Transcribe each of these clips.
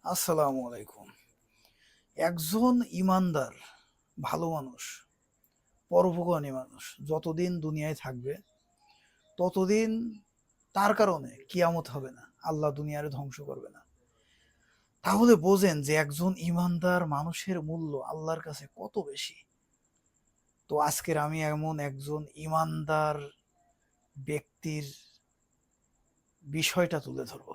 আসসালামু আলাইকুম। একজন ইমানদার ভালো মানুষ, পরোপকারী মানুষ যতদিন দুনিয়ায় থাকবে ততদিন তার কারণে কিয়ামত হবে না, আল্লাহ দুনিয়ারে ধ্বংস করবে না। তাহলে বোঝেন যে একজন ইমানদার মানুষের মূল্য আল্লাহর কাছে কত বেশি। তো আজকের আমি এমন একজন ইমানদার ব্যক্তির বিষয়টা তুলে ধরবো।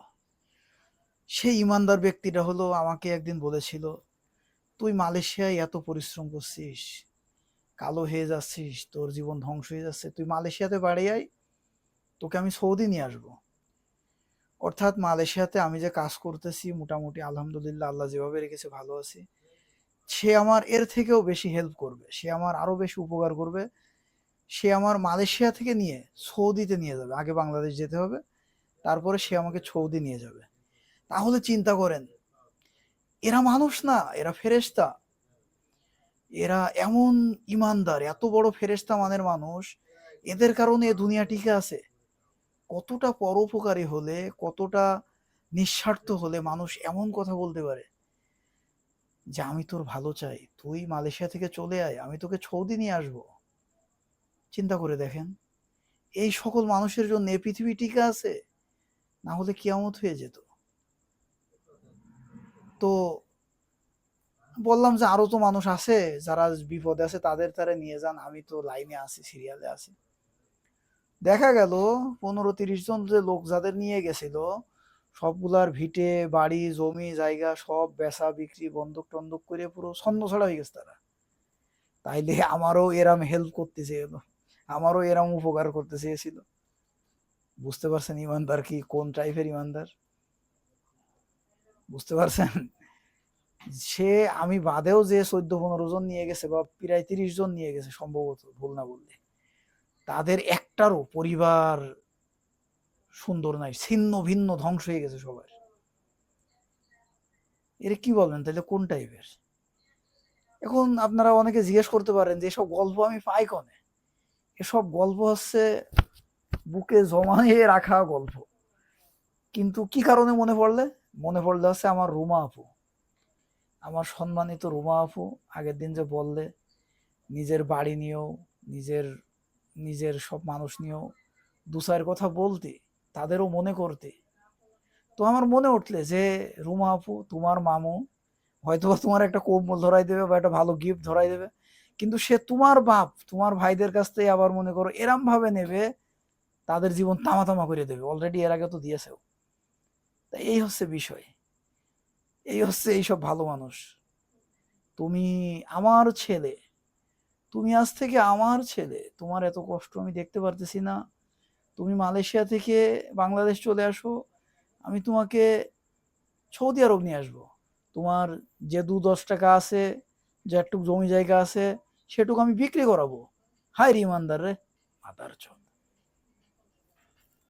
সেই ইমানদার ব্যক্তিটা হলো, আমাকে একদিন বলেছিল, তুই মালয়েশিয়ায় এত পরিশ্রম করছিস, কালো হয়ে যাচ্ছিস, তোর জীবন ধ্বংস হয়ে যাচ্ছে, তুই মালয়েশিয়াতে বাড়ি আয়, তোকে আমি সৌদি নিয়ে আসবো। অর্থাৎ মালয়েশিয়াতে আমি যে কাজ করতেছি মোটামুটি আলহামদুলিল্লাহ, আল্লাহ যেভাবে রেখেছে ভালো আছি, সে আমার এর থেকেও বেশি হেল্প করবে, সে আমার আরো বেশি উপকার করবে। সে আমার মালয়েশিয়া থেকে নিয়ে সৌদিতে নিয়ে যাবে, আগে বাংলাদেশ যেতে হবে, তারপরে সে আমাকে সৌদি নিয়ে যাবে। তাহলে চিন্তা করেন, এরা মানুষ না, এরা ফেরেশতা। এরা এমন ইমানদার, এত বড় ফেরেশতা মানের মানুষ, এদের কারণে এ দুনিয়া টিকে আছে। কতটা পরোপকারী হলে, কতটা নিঃস্বার্থ হলে মানুষ এমন কথা বলতে পারে যে আমি তোর ভালো চাই, তুই মালয়েশিয়া থেকে চলে আয়, আমি তোকে সৌদি নিয়ে আসবো। চিন্তা করে দেখেন, এই সকল মানুষের জন্য এই পৃথিবী টিকে আছে, না হলে কিয়ামত হয়ে যেত। তো বললাম যে আরো তো মানুষ আছে যারা বিপদে আছে, তাদের তারা নিয়ে যান, আমি তো লাইনে আছি, সিরিয়ালে আছি। দেখা গেল 15-30 জন যে লোক যাদের নিয়ে গেছিল, সবগুলার ভিটে বাড়ি জমি জায়গা সব বেচা বিক্রি বন্ধক টন্ধক করে পুরো ছন্নছাড়া হয়ে গেছে তারা। তাইলে আমারও এরাম হেল্প করতে চেয়েছিল, আমারও এরাম উপকার করতে চেয়েছিল। বুঝতে পারছেন ইমানদার কি, কোন টাইপের ইমানদার? বুঝতে পারছেন? সে আমি বাদেও যে 14-15 জন নিয়ে গেছে, বা প্রায় 30 জন নিয়ে গেছে সম্ভবত, ভুল না বললে, তাদের একটারও পরিবার সুন্দর নাই, ছিন্ন ভিন্ন ধ্বংস হয়ে গেছে সবার। এর কি বলবেন তাহলে, কোন টাইপের? এখন আপনারা অনেকে জিজ্ঞেস করতে পারেন যে এসব গল্প আমি পাই কনে। এসব গল্প হচ্ছে বুকে জমায়ে রাখা গল্প। কিন্তু কি কারণে মনে পড়লে? মনে পড়লে হচ্ছে আমার রুমা আপু, আমার সম্মানিত রুমা আপু। আগের দিন যে বললে নিজের বাড়ি নিয়েও, নিজের নিজের সব মানুষ নিয়েও দু চার কথা বলতে, তাদেরও মনে করতে। তো আমার মনে উঠলে যে রুমা আপু, তোমার মামু হয়তো তোমার একটা কম্বল ধরাই দেবে বা একটা ভালো গিফট ধরাই দেবে, কিন্তু সে তোমার বাপ, তোমার ভাইদের কাছ থেকে আবার মনে করো এরম ভাবে নেবে, তাদের জীবন তামা তামা করে দেবে, অলরেডি এর আগে তো দিয়েছেও। তা এই হচ্ছে বিষয়, এই হচ্ছে এইসব ভালো মানুষ। তুমি আমার ছেলে, তুমি আজ থেকে আমার ছেলে, তোমার এত কষ্ট আমি দেখতে পারতেছি না, তুমি মালয়েশিয়া থেকে বাংলাদেশ চলে আসো, আমি তোমাকে সৌদি আরব নিয়ে আসবো। তোমার যে 2-10 টাকা আছে, যে একটু জমি জায়গা আছে, সেটুকু আমি বিক্রি করাবো। হায় রে ইমানদার রে, মাদার চোদ।